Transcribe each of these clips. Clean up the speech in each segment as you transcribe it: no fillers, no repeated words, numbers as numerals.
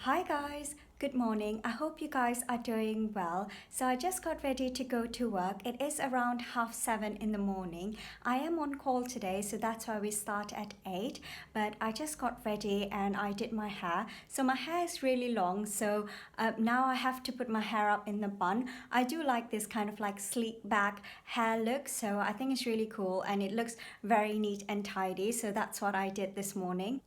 Hi guys, good morning. I hope you guys are doing well. So I just got ready to go to work. It is around 7:30 in the morning. I am on call today, so that's why we start at 8. But I just got ready and I did my hair. So my hair is really long, so now I have to put my hair up in the bun. I do like this kind of like sleek back hair look, so I think it's really cool and it looks very neat and tidy. So that's what I did this morning.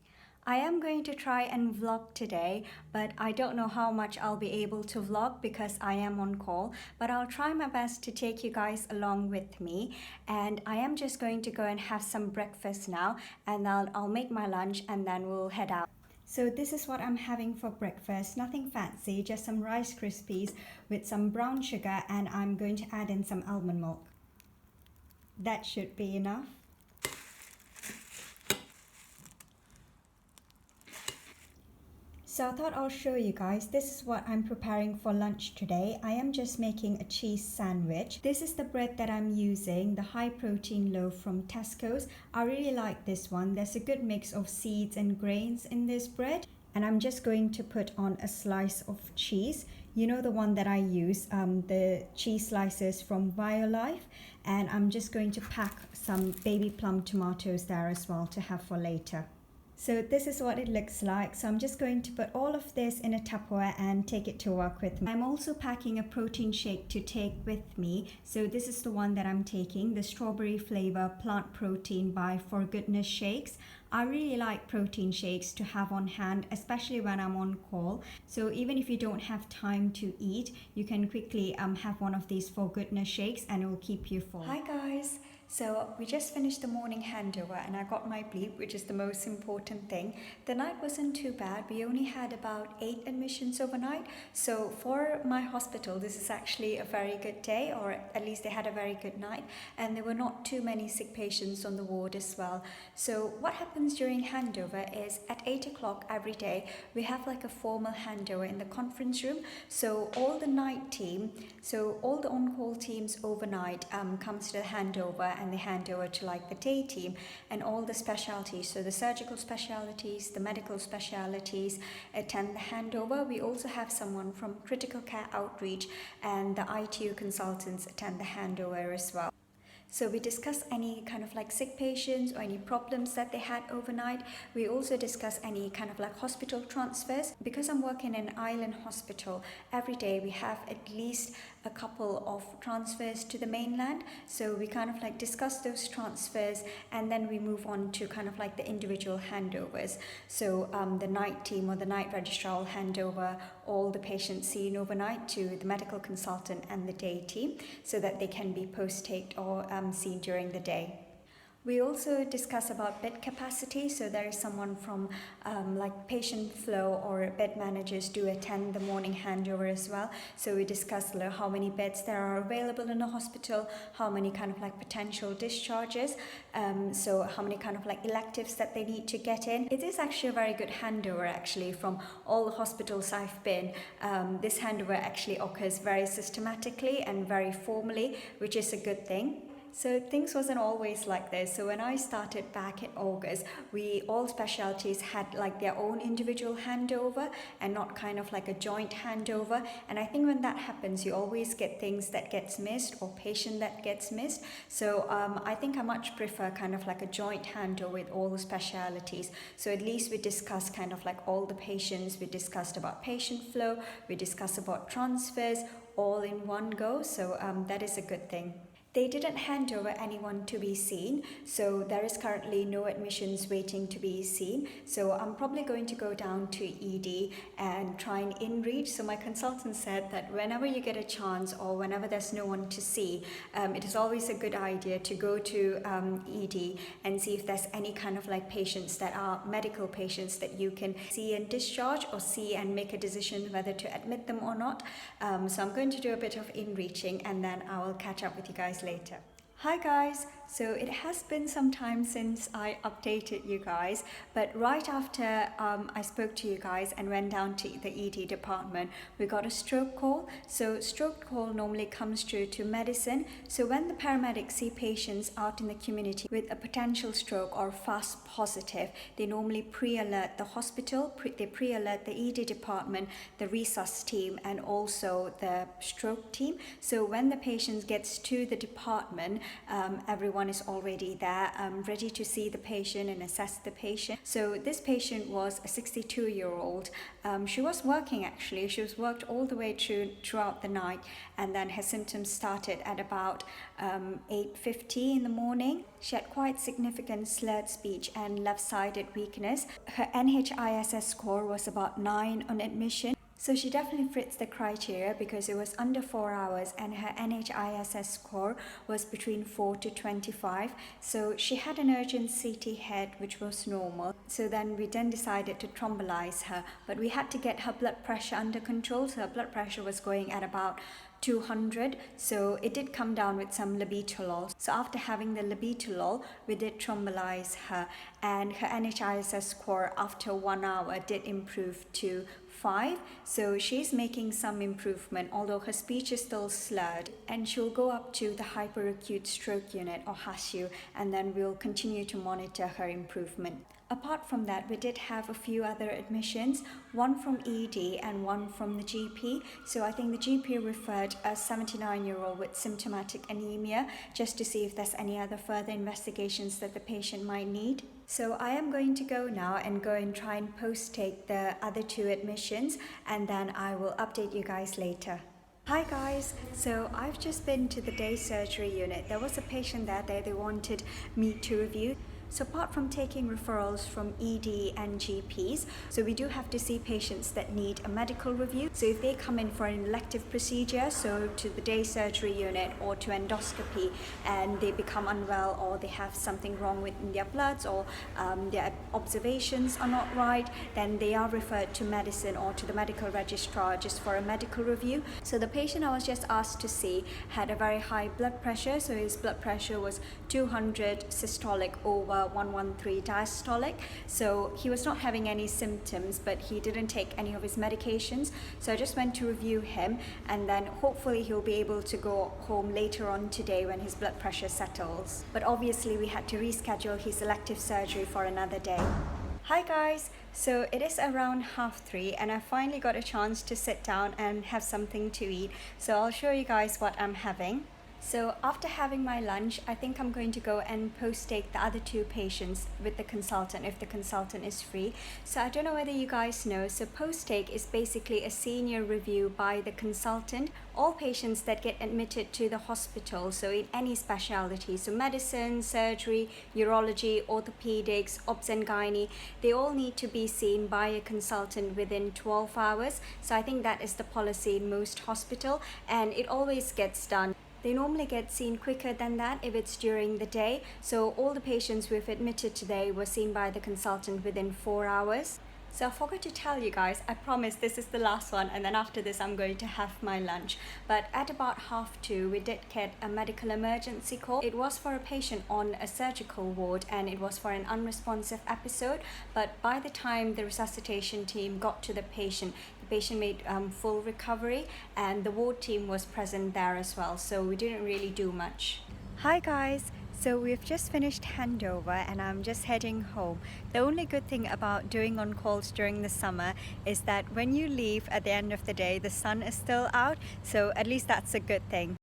I am going to try and vlog today, but I don't know how much I'll be able to vlog because I am on call, but I'll try my best to take you guys along with me. And I am just going to go and have some breakfast now, and I'll make my lunch and then we'll head out. So this is what I'm having for breakfast. Nothing fancy, just some Rice Krispies with some brown sugar, and I'm going to add in some almond milk. That should be enough. So I thought I'll show you guys. This is what I'm preparing for lunch today. I am just making a cheese sandwich. This is the bread that I'm using, the high protein loaf from Tesco's. I really like this one. There's a good mix of seeds and grains in this bread. And I'm just going to put on a slice of cheese. You know, the one that I use, the cheese slices from BioLife. And I'm just going to pack some baby plum tomatoes there as well to have for later. So this is what it looks like. So I'm just going to put all of this in a Tupperware and take it to work with me. I'm also packing a protein shake to take with me. So this is the one that I'm taking, the strawberry flavor plant protein by For Goodness Shakes. I really like protein shakes to have on hand, especially when I'm on call. So even if you don't have time to eat, you can quickly have one of these For Goodness Shakes and it will keep you full. Hi guys! So we just finished the morning handover and I got my bleep, which is the most important thing. The night wasn't too bad. We only had about 8 admissions overnight. So for my hospital, this is actually a very good day, or at least they had a very good night. And there were not too many sick patients on the ward as well. So what happens during handover is at 8 o'clock every day, we have like a formal handover in the conference room. So all the night team, so all the on-call teams overnight comes to the handover, and they hand over to like the day team, and all the specialties, so the surgical specialities, the medical specialities attend the handover. We also have someone from critical care outreach, and the ITU consultants attend the handover as well. So we discuss any kind of like sick patients or any problems that they had overnight. We also discuss any kind of like hospital transfers. Because I'm working in an island hospital, every day we have at least a couple of transfers to the mainland. So we kind of like discuss those transfers, and then we move on to kind of like the individual handovers. So the night team or the night registrar will hand over all the patients seen overnight to the medical consultant and the day team, so that they can be post-taked or seen during the day. We also discuss about bed capacity, so there is someone from like patient flow or bed managers do attend the morning handover as well. So we discuss how many beds there are available in a hospital, how many kind of like potential discharges, so how many kind of like electives that they need to get in. It is actually a very good handover actually from all the hospitals I've been. This handover actually occurs very systematically and very formally, which is a good thing. So things wasn't always like this. So when I started back in August, all specialties had like their own individual handover and not kind of like a joint handover. And I think when that happens, you always get things that gets missed or patient that gets missed. So I think I much prefer kind of like a joint handover with all the specialities. So at least we discuss kind of like all the patients, we discussed about patient flow, we discussed about transfers all in one go. So that is a good thing. They didn't hand over anyone to be seen, so there is currently no admissions waiting to be seen. So I'm probably going to go down to ED and try and in-reach. So my consultant said that whenever you get a chance or whenever there's no one to see, it is always a good idea to go to ED and see if there's any kind of like patients that are medical patients that you can see and discharge, or see and make a decision whether to admit them or not. So I'm going to do a bit of in-reaching, and then I will catch up with you guys later. Hi guys! So it has been some time since I updated you guys, but right after I spoke to you guys and went down to the ED department, we got a stroke call. So stroke call normally comes through to medicine. So when the paramedics see patients out in the community with a potential stroke or fast positive, they normally pre-alert the hospital, they pre-alert the ED department, the resus team, and also the stroke team. So when the patient gets to the department, everyone is already there, ready to see the patient and assess the patient. So this patient was a 62-year-old. She was working actually. She was worked all the way throughout the night, and then her symptoms started at about 8:50 in the morning. She had quite significant slurred speech and left-sided weakness. Her NHISS score was about 9 on admission. So she definitely fits the criteria because it was under 4 hours and her NHISS score was between 4 to 25. So she had an urgent CT head which was normal. So then we decided to thrombolyze her, but we had to get her blood pressure under control. So her blood pressure was going at about 200, so it did come down with some labetalol. So after having the labetalol, we did thrombolyze her, and her NHISS score after 1 hour did improve to 5. So she's making some improvement, although her speech is still slurred, and she'll go up to the hyperacute stroke unit or HASU, and then we'll continue to monitor her improvement. Apart from that, we did have a few other admissions, one from ED and one from the GP. So I think the GP referred a 79-year-old with symptomatic anemia just to see if there's any other further investigations that the patient might need. So I am going to go now and try and post-take the other 2 admissions, and then I will update you guys later. Hi guys, so I've just been to the day surgery unit. There was a patient there that they wanted me to review. So apart from taking referrals from ED and GPs, so we do have to see patients that need a medical review. So if they come in for an elective procedure, so to the day surgery unit or to endoscopy, and they become unwell or they have something wrong with their bloods or their observations are not right, then they are referred to medicine or to the medical registrar just for a medical review. So the patient I was just asked to see had a very high blood pressure. So his blood pressure was 200 systolic over 113 diastolic. So he was not having any symptoms, but he didn't take any of his medications. So I just went to review him, and then hopefully he'll be able to go home later on today when his blood pressure settles. But obviously we had to reschedule his elective surgery for another day. Hi guys, so it is around 3:30 and I finally got a chance to sit down and have something to eat. So I'll show you guys what I'm having. So after having my lunch, I think I'm going to go and post-take the other 2 patients with the consultant if the consultant is free. So I don't know whether you guys know, so post-take is basically a senior review by the consultant. All patients that get admitted to the hospital, so in any speciality, so medicine, surgery, urology, orthopedics, obs and gynae, they all need to be seen by a consultant within 12 hours. So I think that is the policy in most hospitals, and it always gets done. They normally get seen quicker than that if it's during the day. So all the patients we've admitted today were seen by the consultant within 4 hours. So I forgot to tell you guys, I promise this is the last one, and then after this I'm going to have my lunch. But at about 2:30 we did get a medical emergency call. It was for a patient on a surgical ward and it was for an unresponsive episode, but by the time the resuscitation team got to the patient made full recovery, and the ward team was present there as well, so we didn't really do much. Hi guys, so we've just finished handover and I'm just heading home. The only good thing about doing on calls during the summer is that when you leave at the end of the day, the sun is still out, so at least that's a good thing.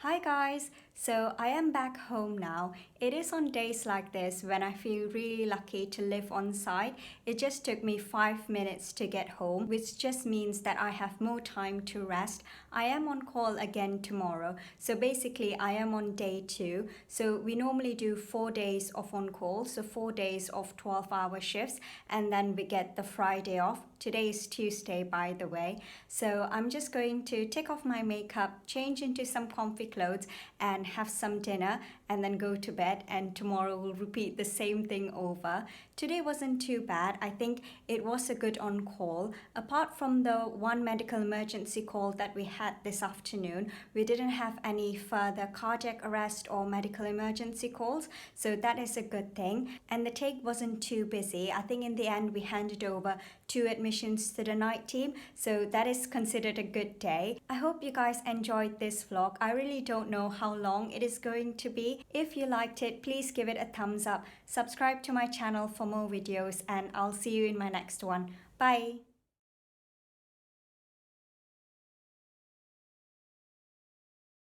Hi guys, So I am back home now. It is on days like this when I feel really lucky to live on site. It just took me 5 minutes to get home, which just means that I have more time to rest. I am on call again tomorrow. So basically I am on day 2. So we normally do 4 days of on call, so 4 days of 12-hour shifts, and then we get the Friday off. Today is Tuesday, by the way. So I'm just going to take off my makeup, change into some comfy clothes, and have some dinner, and then go to bed. And tomorrow we'll repeat the same thing over. Today wasn't too bad. I think it was a good on call. Apart from the one medical emergency call that we had this afternoon, we didn't have any further cardiac arrest or medical emergency calls. So that is a good thing. And the take wasn't too busy. I think in the end we handed over 2 admissions to the night team. So that is considered a good day. I hope you guys enjoyed this vlog. I really don't know how long it is going to be. If you liked it, please give it a thumbs up. Subscribe to my channel for more videos, and I'll see you in my next one. Bye!